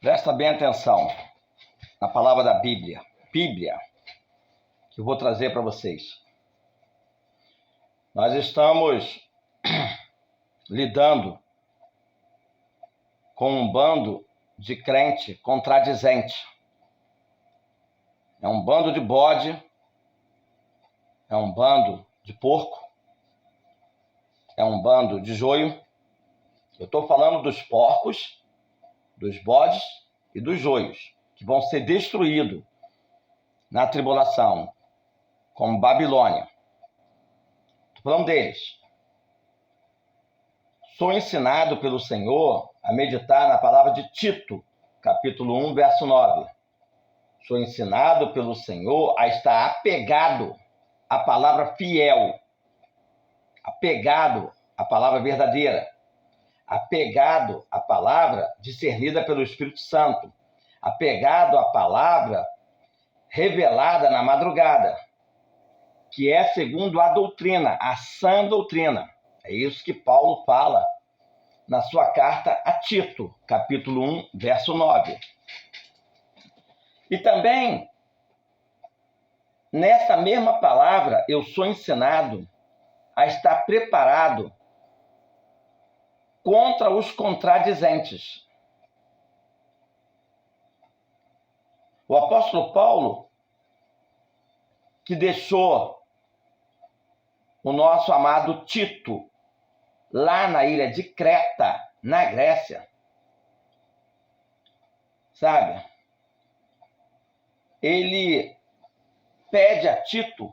Presta bem atenção na palavra da Bíblia, que eu vou trazer para vocês. Nós estamos lidando com um bando de crente contradizente. É um bando de bode, é um bando de porco, é um bando de joio. Eu estou falando dos porcos, dos bodes e dos joios, que vão ser destruídos na tribulação, como Babilônia. Estou falando deles. Sou ensinado pelo Senhor a meditar na palavra de Tito, capítulo 1, verso 9. Sou ensinado pelo Senhor a estar apegado à palavra fiel, apegado à palavra verdadeira, apegado à palavra discernida pelo Espírito Santo, apegado à palavra revelada na madrugada, que é segundo a doutrina, a sã doutrina. É isso que Paulo fala na sua carta a Tito, capítulo 1, verso 9. E também, nessa mesma palavra, eu sou ensinado a estar preparado contra os contradizentes. O apóstolo Paulo, que deixou o nosso amado Tito lá na ilha de Creta, na Grécia, sabe? Ele pede a Tito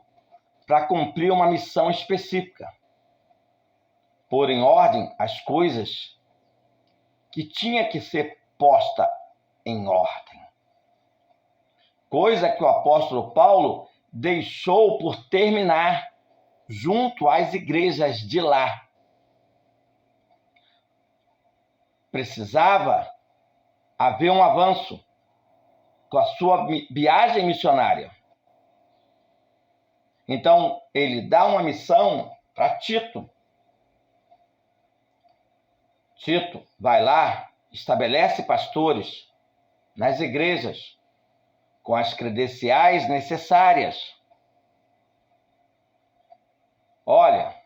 para cumprir uma missão específica, pôr em ordem as coisas que tinha que ser posta em ordem. Coisa que o apóstolo Paulo deixou por terminar junto às igrejas de lá. Precisava haver um avanço com a sua viagem missionária. Então, ele dá uma missão para Tito. Tito vai lá, estabelece pastores nas igrejas com as credenciais necessárias. Olha,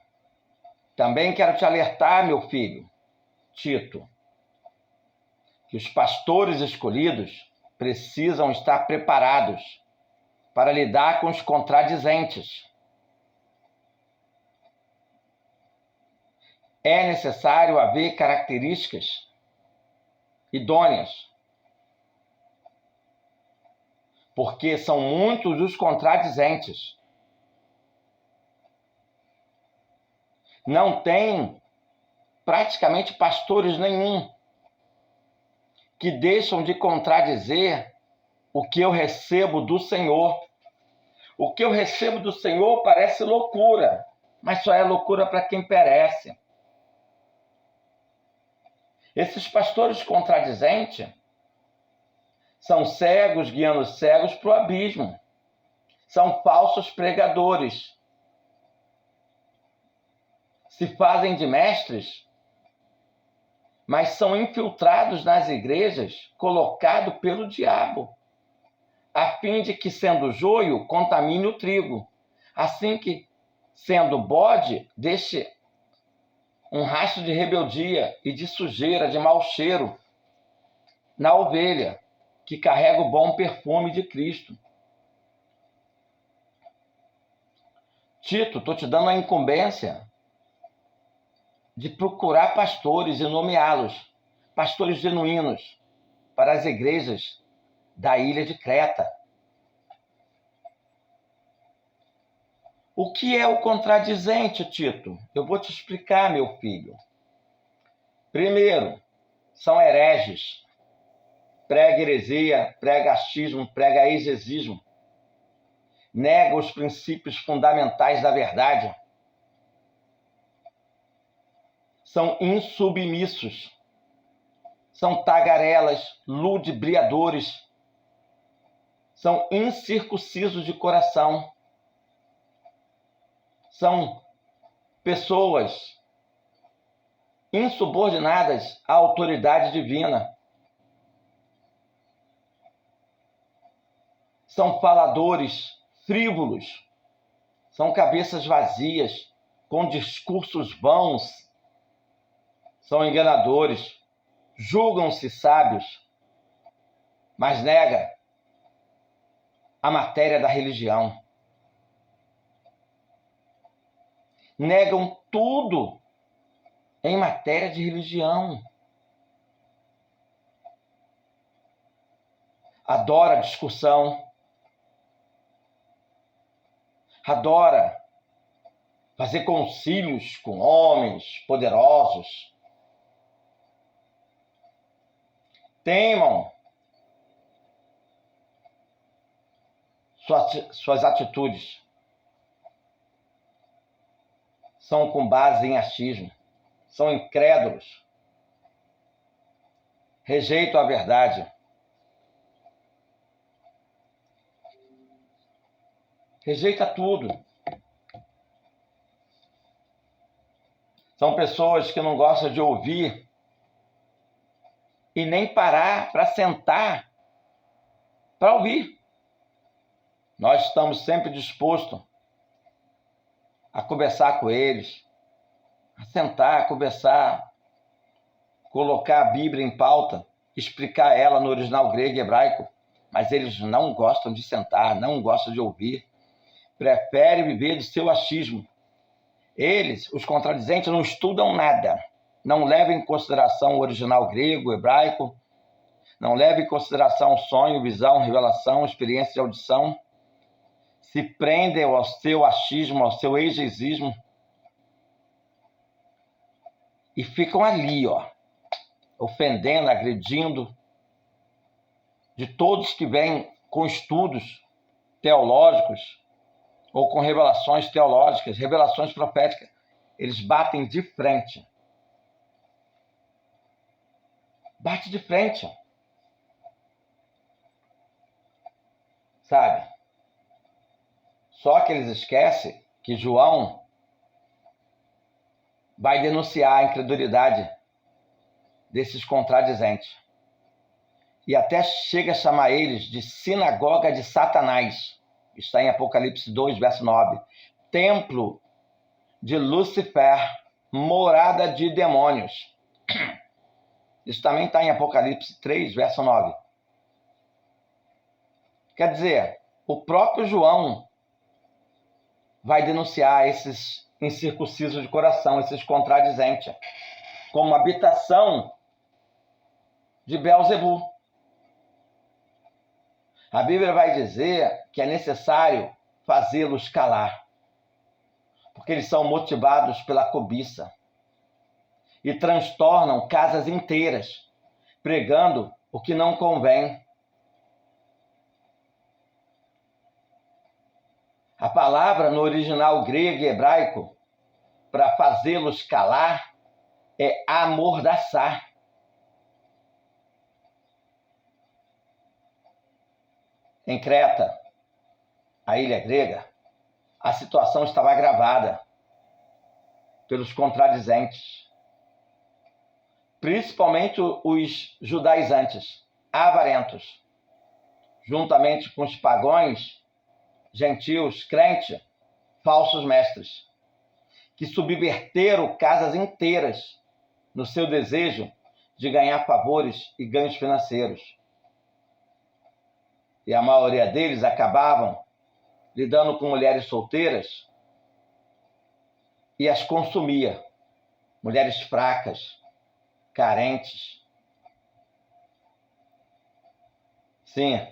também quero te alertar, meu filho, Tito, que os pastores escolhidos precisam estar preparados para lidar com os contradizentes. É necessário haver características idôneas, porque são muitos os contradizentes. Não tem praticamente pastores nenhum que deixam de contradizer o que eu recebo do Senhor. O que eu recebo do Senhor parece loucura, mas só é loucura para quem perece. Esses pastores contradizentes são cegos guiando cegos para o abismo. São falsos pregadores. Se fazem de mestres, mas são infiltrados nas igrejas, colocados pelo diabo, a fim de que, sendo joio, contamine o trigo. Assim que, sendo bode, deixe um rastro de rebeldia e de sujeira, de mau cheiro, na ovelha, que carrega o bom perfume de Cristo. Tito, estou te dando a incumbência de procurar pastores e nomeá-los, pastores genuínos, para as igrejas da ilha de Creta. O que é o contradizente, Tito? Eu vou te explicar, meu filho. Primeiro, são hereges. Prega heresia, prega achismo, prega exegismo. Nega os princípios fundamentais da verdade. São insubmissos. São tagarelas, ludibriadores. São incircuncisos de coração. São pessoas insubordinadas à autoridade divina. são faladores frívolos, são cabeças vazias, com discursos vãos, são enganadores, julgam-se sábios, mas nega a matéria da religião. Negam tudo em matéria de religião. Adora discussão. Adora fazer concílios com homens poderosos. Temam suas atitudes. São com base em achismo. São incrédulos. Rejeitam a verdade. Rejeita tudo. São pessoas que não gostam de ouvir e nem parar para sentar para ouvir. Nós estamos sempre dispostos a conversar com eles, a sentar, a conversar, colocar a Bíblia em pauta, explicar ela no original grego e hebraico, mas eles não gostam de sentar, não gostam de ouvir, preferem viver de seu achismo. Eles, os contradizentes, não estudam nada, não levam em consideração o original grego, hebraico, não levam em consideração sonho, visão, revelação, experiência de audição, se prendem ao seu achismo, ao seu exegismo e ficam ali, ofendendo, agredindo de todos que vêm com estudos teológicos ou com revelações teológicas, revelações proféticas. Eles batem de frente. Bate de frente. Sabe? Só que eles esquecem que João vai denunciar a incredulidade desses contradizentes. E até chega a chamar eles de sinagoga de Satanás. Está em Apocalipse 2, verso 9. Templo de Lúcifer, morada de demônios. Isso também está em Apocalipse 3, verso 9. Quer dizer, o próprio João vai denunciar esses incircuncisos de coração, esses contradizentes, como habitação de Beelzebu. A Bíblia vai dizer que é necessário fazê-los calar, porque eles são motivados pela cobiça e transtornam casas inteiras, pregando o que não convém. A palavra no original grego e hebraico para fazê-los calar é amordaçar. Em Creta, a ilha grega, a situação estava agravada pelos contradizentes, principalmente os judaizantes, avarentos, juntamente com os pagãos, gentios, crentes, falsos mestres, que subverteram casas inteiras no seu desejo de ganhar favores e ganhos financeiros. E a maioria deles acabavam lidando com mulheres solteiras e as consumia. Mulheres fracas, carentes. Sim,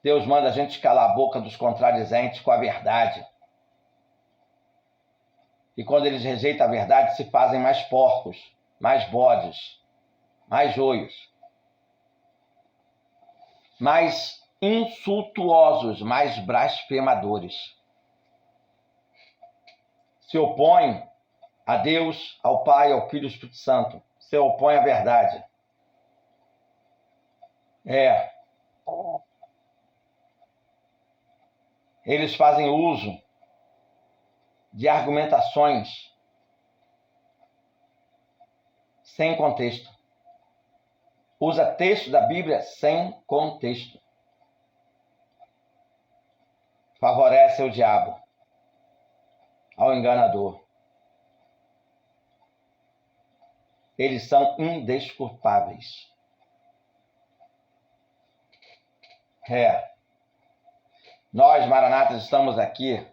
Deus manda a gente calar a boca dos contradizentes com a verdade. E quando eles rejeitam a verdade, se fazem mais porcos, mais bodes, mais joios, mais insultuosos, mais blasfemadores. Se opõem a Deus, ao Pai, ao Filho e ao Espírito Santo. Se opõem à verdade. Eles fazem uso de argumentações sem contexto. Usa texto da Bíblia sem contexto. favorecem o diabo, ao enganador. Eles são indesculpáveis. Nós, maranatas, estamos aqui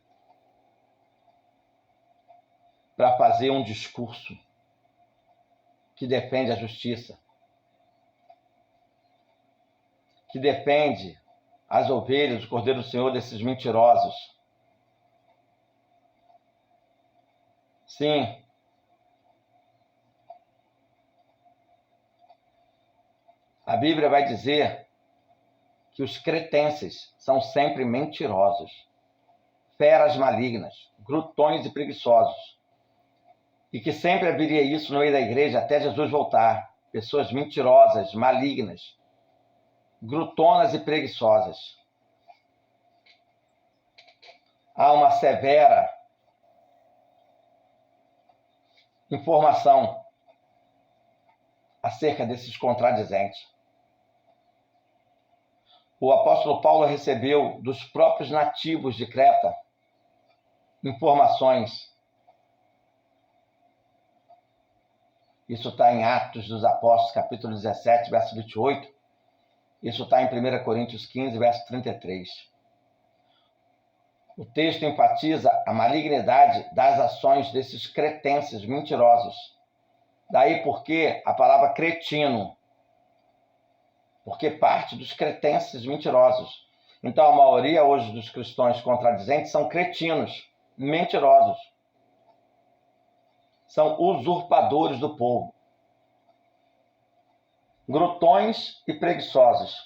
para fazer um discurso que defende a justiça, que defende as ovelhas, o Cordeiro do Senhor desses mentirosos. Sim, a Bíblia vai dizer que os cretenses são sempre mentirosos, feras malignas, glutões e preguiçosos. E que sempre haveria isso no meio da igreja até Jesus voltar. Pessoas mentirosas, malignas, glutonas e preguiçosas. Há uma severa informação acerca desses contradizentes. O apóstolo Paulo recebeu dos próprios nativos de Creta informações. Isso está em Atos dos Apóstolos, capítulo 17, verso 28. Isso está em 1 Coríntios 15, verso 33. O texto enfatiza a malignidade das ações desses cretenses mentirosos. Daí porque a palavra cretino, porque parte dos cretenses mentirosos. Então a maioria hoje dos cristãos contradizentes são cretinos, mentirosos. São usurpadores do povo. Glutões e preguiçosos.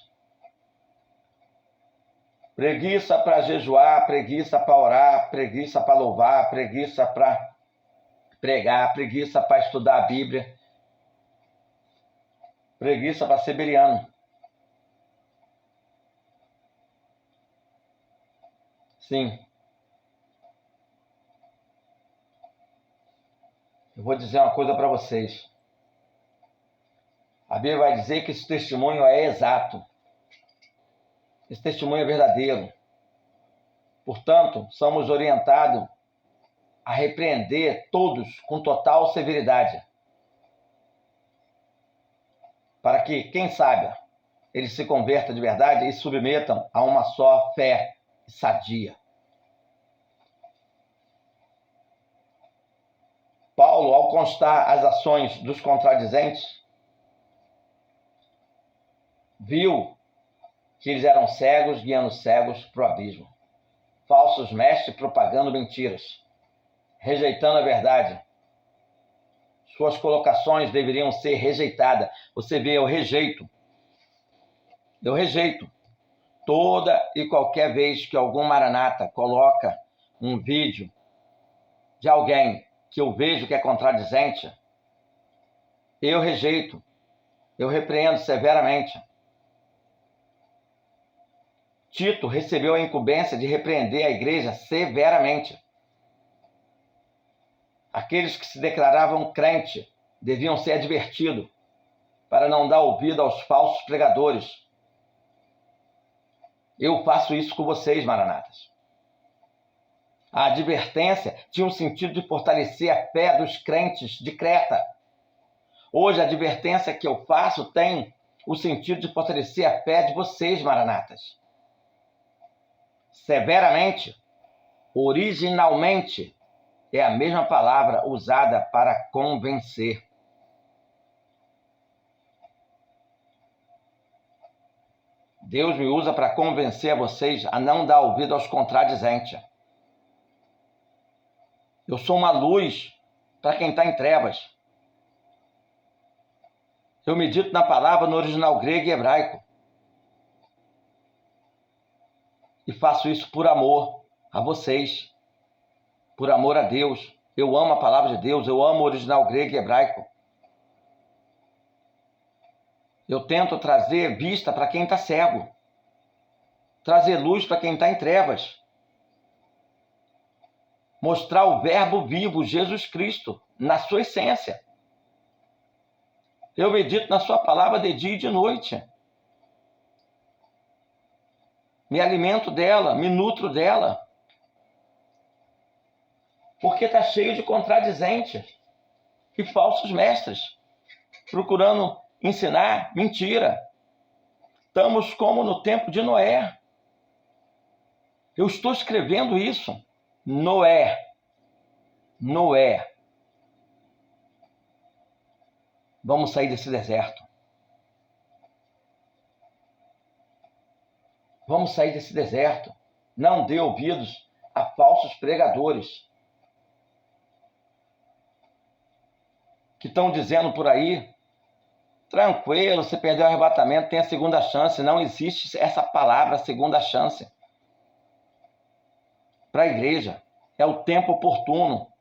Preguiça para jejuar, preguiça para orar, preguiça para louvar, preguiça para pregar, preguiça para estudar a Bíblia, preguiça para ser beriano. Sim. Eu vou dizer uma coisa para vocês. A Bíblia vai dizer que esse testemunho é exato. Esse testemunho é verdadeiro. Portanto, somos orientados a repreender todos com total severidade. Para que, quem sabe, eles se convertam de verdade e submetam a uma só fé sadia. Paulo, ao constar as ações dos contradizentes, viu que eles eram cegos guiando cegos para o abismo. Falsos mestres propagando mentiras, rejeitando a verdade. Suas colocações deveriam ser rejeitadas. Você vê, eu rejeito. Eu rejeito. Toda e qualquer vez que algum maranata coloca um vídeo de alguém que eu vejo que é contradizente, eu rejeito. Eu repreendo severamente. Tito recebeu a incumbência de repreender a igreja severamente. Aqueles que se declaravam crente deviam ser advertidos para não dar ouvido aos falsos pregadores. Eu faço isso com vocês, maranatas. A advertência tinha um sentido de fortalecer a fé dos crentes de Creta. Hoje, a advertência que eu faço tem o sentido de fortalecer a fé de vocês, maranatas. Severamente, originalmente, é a mesma palavra usada para convencer. Deus me usa para convencer a vocês a não dar ouvido aos contradizentes. Eu sou uma luz para quem está em trevas. Eu medito na palavra no original grego e hebraico. E faço isso por amor a vocês. Por amor a Deus. Eu amo a palavra de Deus. Eu amo o original grego e hebraico. Eu tento trazer vista para quem está cego. Trazer luz para quem está em trevas. Mostrar o verbo vivo, Jesus Cristo, na sua essência. Eu medito na sua palavra de dia e de noite. me alimento dela, me nutro dela. Porque está cheio de contradizentes e falsos mestres, procurando ensinar mentira. Estamos como no tempo de Noé. Eu estou escrevendo isso. Noé. Vamos sair desse deserto. Vamos sair desse deserto. Não dê ouvidos a falsos pregadores que estão dizendo por aí, tranquilo, você perdeu o arrebatamento, tem a segunda chance. Não existe essa palavra, segunda chance. Para a igreja. É o tempo oportuno.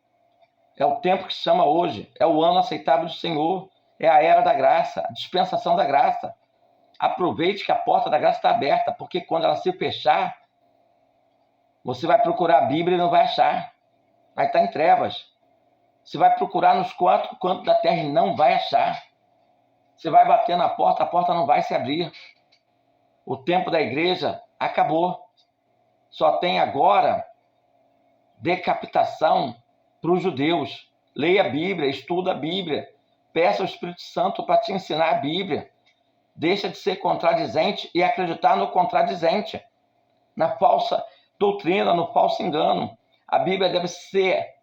É o tempo que se chama hoje. É o ano aceitável do Senhor. É a era da graça, a dispensação da graça. Aproveite que a porta da graça está aberta, porque quando ela se fechar, você vai procurar a Bíblia e não vai achar. Vai estar em trevas. Você vai procurar nos quatro cantos da terra e não vai achar. Você vai bater na porta, a porta não vai se abrir. O tempo da igreja acabou. Só tem agora decapitação para os judeus. Leia a Bíblia, estuda a Bíblia. Peça ao Espírito Santo para te ensinar a Bíblia. Deixa de ser contradizente e acreditar no contradizente, na falsa doutrina, no falso engano. A Bíblia deve ser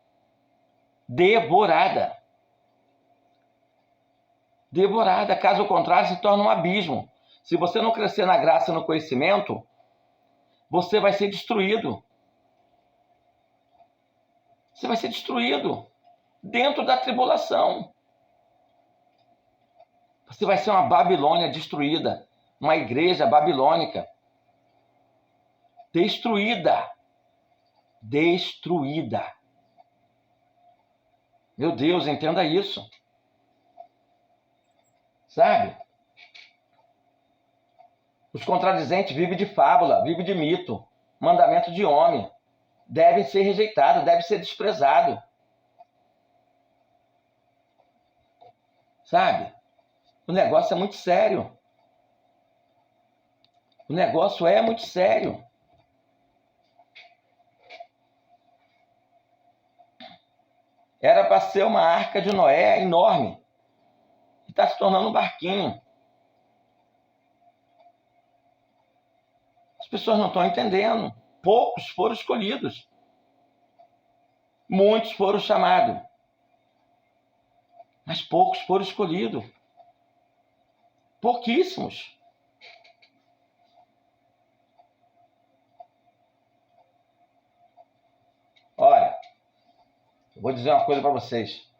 devorada. Devorada, caso contrário, se torna um abismo. Se você não crescer na graça e no conhecimento, você vai ser destruído. Você vai ser destruído dentro da tribulação. Você vai ser uma Babilônia destruída, uma igreja babilônica destruída. Destruída. Meu Deus, entenda isso. Sabe? Os contradizentes vivem de fábula, vivem de mito, mandamento de homem. Devem ser rejeitados, devem ser desprezados. Sabe? O negócio é muito sério. O negócio é muito sério. Era para ser uma arca de Noé enorme. E está se tornando um barquinho. As pessoas não estão entendendo. Poucos foram escolhidos. Muitos foram chamados. Mas poucos foram escolhidos. Pouquíssimos. Olha, eu vou dizer uma coisa para vocês.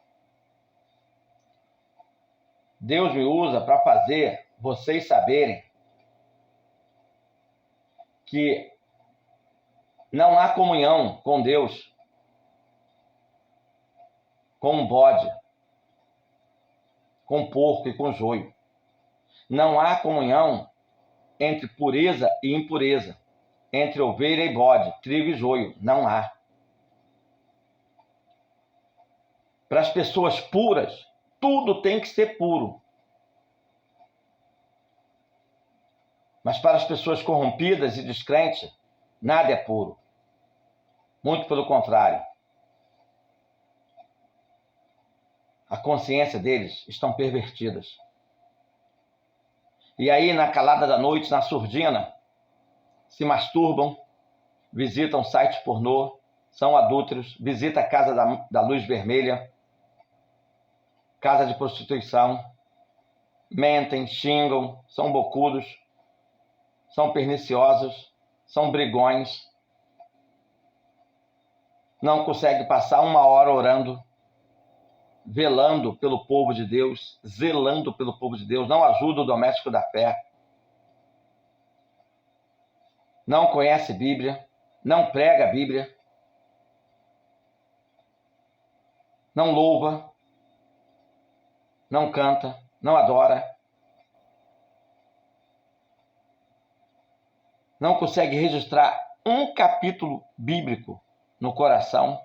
Deus me usa para fazer vocês saberem que não há comunhão com Deus com um bode, com porco e com joio. Não há comunhão entre pureza e impureza, entre ovelha e bode, trigo e joio. Não há. Para as pessoas puras, tudo tem que ser puro. Mas para as pessoas corrompidas e descrentes, nada é puro. Muito pelo contrário. A consciência deles estão pervertidas. E aí, na calada da noite, na surdina, se masturbam, visitam sites pornô, são adúlteros, visitam a casa da luz vermelha, casa de prostituição, mentem, xingam, são bocudos, são perniciosos, são brigões, não conseguem passar uma hora orando, velando pelo povo de Deus, zelando pelo povo de Deus, não ajuda o doméstico da fé, não conhece Bíblia, não prega a Bíblia, não louva, não canta, não adora, não consegue registrar um capítulo bíblico no coração,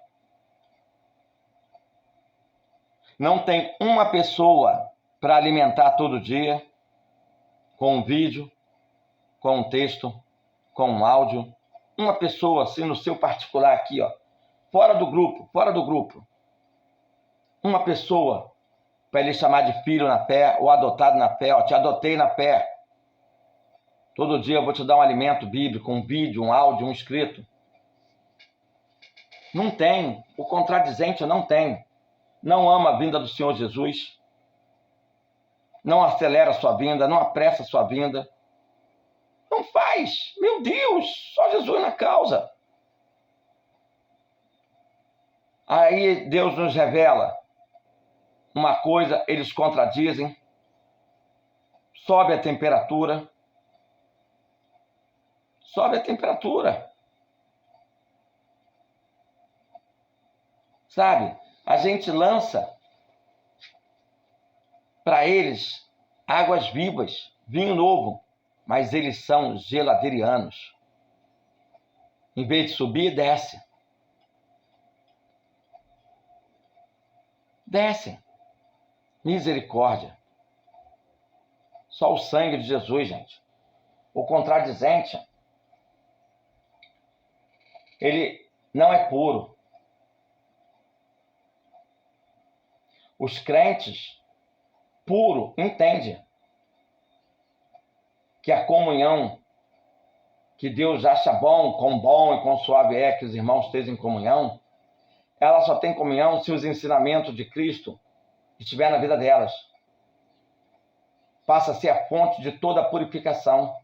não tem uma pessoa para alimentar todo dia, com um vídeo, com um texto, com um áudio, uma pessoa assim no seu particular aqui, ó, fora do grupo, uma pessoa para ele chamar de filho na fé ou adotado na fé, ó, te adotei na fé. Todo dia eu vou te dar um alimento bíblico, um vídeo, um áudio, um escrito. Não tem, o contradizente não tem. Não ama a vinda do Senhor Jesus, não acelera a sua vinda, não apressa a sua vinda. Não faz, meu Deus, só Jesus na causa. Aí Deus nos revela uma coisa, eles contradizem, sobe a temperatura. Sabe, a gente lança para eles águas vivas, vinho novo, mas eles são geladeirianos. Em vez de subir, desce. Descem. Misericórdia. Só o sangue de Jesus, gente. O contradizente, ele não é puro. Os crentes puro entendem que a comunhão que Deus acha bom e quão suave é que os irmãos estejam em comunhão, ela só tem comunhão se os ensinamentos de Cristo estiver na vida delas. Passa a ser a fonte de toda a purificação.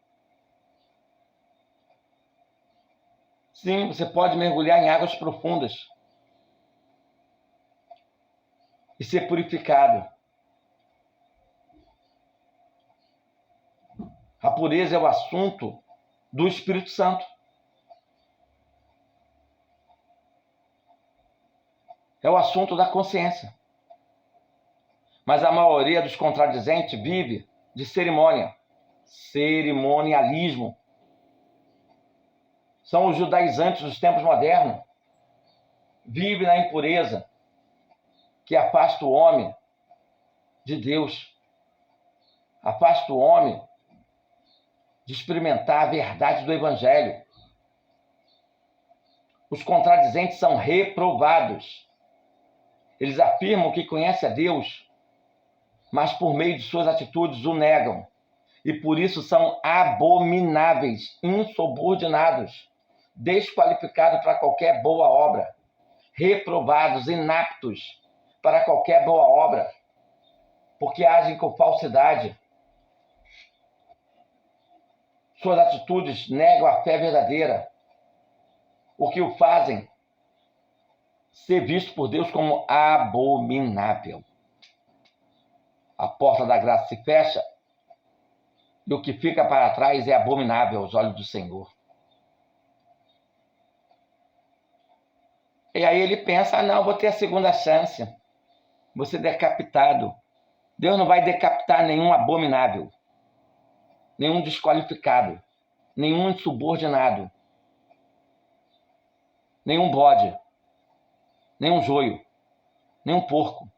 Sim, você pode mergulhar em águas profundas e ser purificado. A pureza é o assunto do Espírito Santo. É o assunto da consciência. Mas a maioria dos contradizentes vive de cerimônia, cerimonialismo. São os judaizantes dos tempos modernos. Vive na impureza que afasta o homem de Deus. Afasta o homem de experimentar a verdade do Evangelho. Os contradizentes são reprovados. Eles afirmam que conhecem a Deus, mas por meio de suas atitudes o negam. E por isso são abomináveis, insubordinados, desqualificados para qualquer boa obra, reprovados, inaptos para qualquer boa obra, porque agem com falsidade. Suas atitudes negam a fé verdadeira, o que o fazem ser visto por Deus como abominável. A porta da graça se fecha e o que fica para trás é abominável aos olhos do Senhor. E aí ele pensa, não, vou ter a segunda chance, vou ser decapitado. Deus não vai decapitar nenhum abominável, nenhum desqualificado, nenhum insubordinado, nenhum bode, nenhum joio, nenhum porco,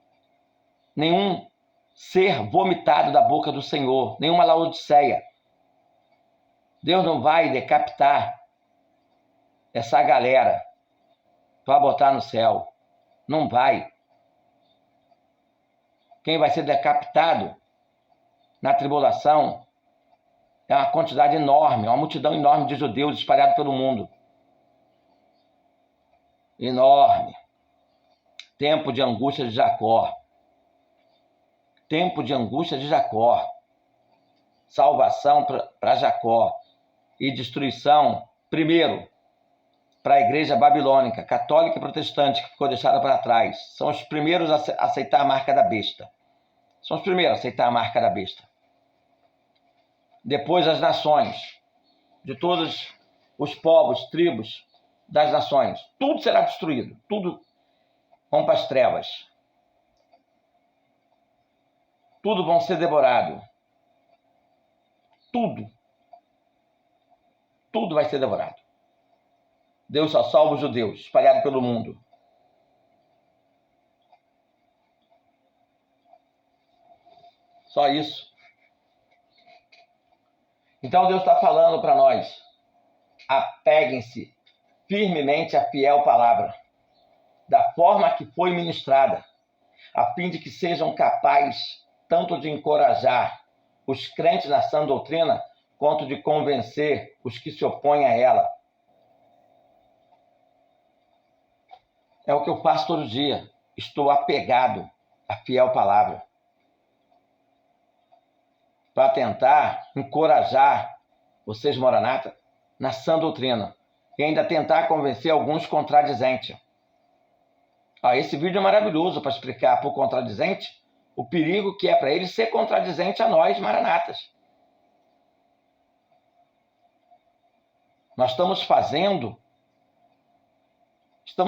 nenhum ser vomitado da boca do Senhor, nenhuma Laodiceia. Deus não vai decapitar essa galera para botar no céu. Não vai. Quem vai ser decapitado na tribulação é uma quantidade enorme, uma multidão enorme de judeus espalhados pelo mundo. Enorme. Tempo de angústia de Jacó. Tempo de angústia de Jacó. Salvação para Jacó. E destruição, primeiro, para a igreja babilônica, católica e protestante, que ficou deixada para trás. São os primeiros a aceitar a marca da besta. São os primeiros a aceitar a marca da besta. Depois as nações, de todos os povos, tribos das nações. Tudo será destruído. Tudo vão para as trevas. Tudo vão ser devorado. Tudo. Tudo vai ser devorado. Deus só salva os judeus, espalhados pelo mundo. Só isso. Então Deus está falando para nós. apeguem-se firmemente à fiel palavra, da forma que foi ministrada, a fim de que sejam capazes tanto de encorajar os crentes na sã doutrina, quanto de convencer os que se opõem a ela. É o que eu faço todo dia. Estou apegado à fiel palavra, para tentar encorajar vocês, Maranata, na sã doutrina, e ainda tentar convencer alguns contradizentes. Esse vídeo é maravilhoso para explicar para o contradizente o perigo que é para ele ser contradizente a nós, maranatas. Nós estamos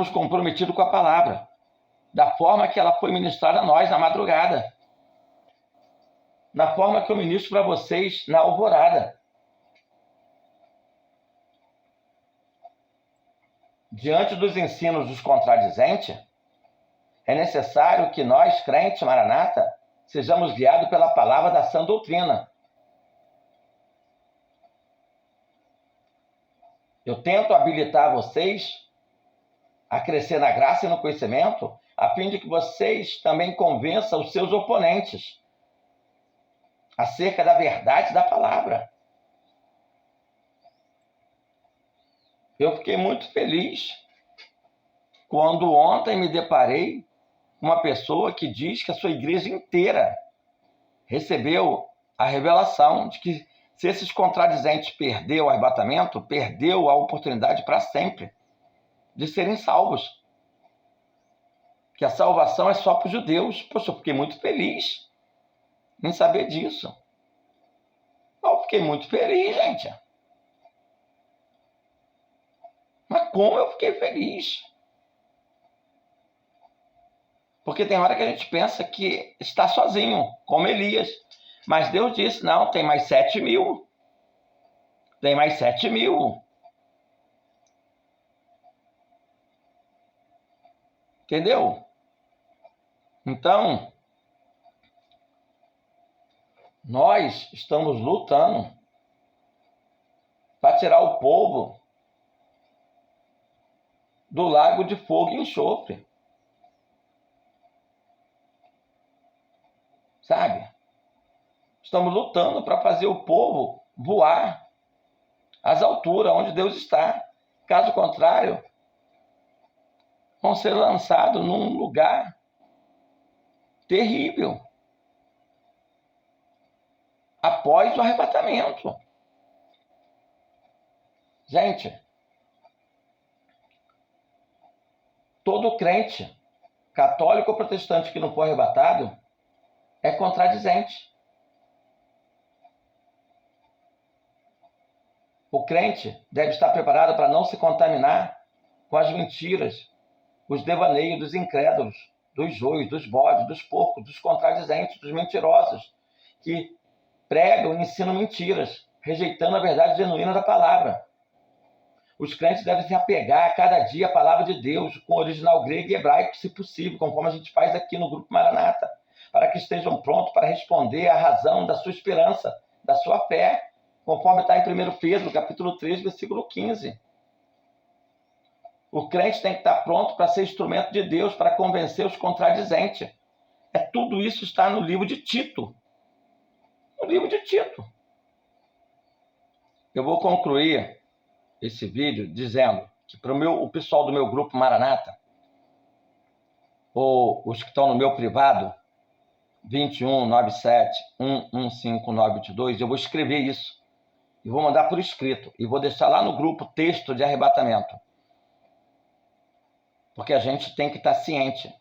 comprometidos com a palavra, da forma que ela foi ministrada a nós na madrugada, na forma que eu ministro para vocês na alvorada. Diante dos ensinos dos contradizentes, é necessário que nós, crentes, Maranata, sejamos guiados pela palavra da sã doutrina. Eu tento habilitar vocês a crescer na graça e no conhecimento, a fim de que vocês também convençam os seus oponentes acerca da verdade da palavra. Eu fiquei muito feliz quando ontem me deparei com uma pessoa que diz que a sua igreja inteira recebeu a revelação de que, se esses contradizentes perdeu o arrebatamento, perdeu a oportunidade para sempre de serem salvos. Que a salvação é só para os judeus. Poxa, eu fiquei muito feliz em saber disso. Eu fiquei muito feliz, gente. Mas como eu fiquei feliz? Porque tem hora que a gente pensa que está sozinho, como Elias. Mas Deus disse, não, tem mais 7.000. Tem mais 7.000. Entendeu? Então, nós estamos lutando para tirar o povo do lago de fogo e enxofre. Sabe? Estamos lutando para fazer o povo voar às alturas onde Deus está. Caso contrário, vão ser lançados num lugar terrível após o arrebatamento. Gente, todo crente, católico ou protestante que não for arrebatado, é contradizente. O crente deve estar preparado para não se contaminar com as mentiras, os devaneios dos incrédulos, dos joios, dos bodes, dos porcos, dos contradizentes, dos mentirosos, que pregam e ensinam mentiras, rejeitando a verdade genuína da palavra. Os crentes devem se apegar a cada dia à palavra de Deus, com o original grego e hebraico, se possível, conforme a gente faz aqui no Grupo Maranata, para que estejam prontos para responder à razão da sua esperança, da sua fé, conforme está em 1 Pedro, capítulo 3, versículo 15. O crente tem que estar pronto para ser instrumento de Deus, para convencer os contradizentes. Tudo isso está no livro de Tito. No livro de Tito. Eu vou concluir esse vídeo dizendo que para o pessoal do meu grupo Maranata, ou os que estão no meu privado, 2197-115-922, eu vou escrever isso. E vou mandar por escrito. E vou deixar lá no grupo texto de arrebatamento. Porque a gente tem que estar ciente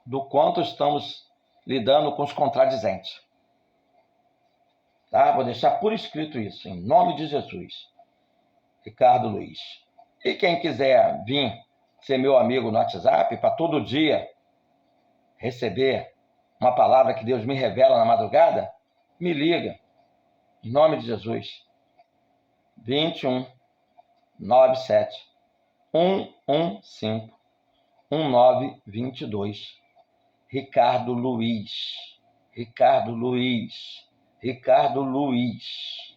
do quanto estamos lidando com os contradizentes. Tá? Vou deixar por escrito isso, em nome de Jesus. Ricardo Luiz. E quem quiser vir ser meu amigo no WhatsApp, para todo dia receber uma palavra que Deus me revela na madrugada, me liga. Em nome de Jesus. 2197-115-1922. Ricardo Luiz. Ricardo Luiz. Ricardo Luiz.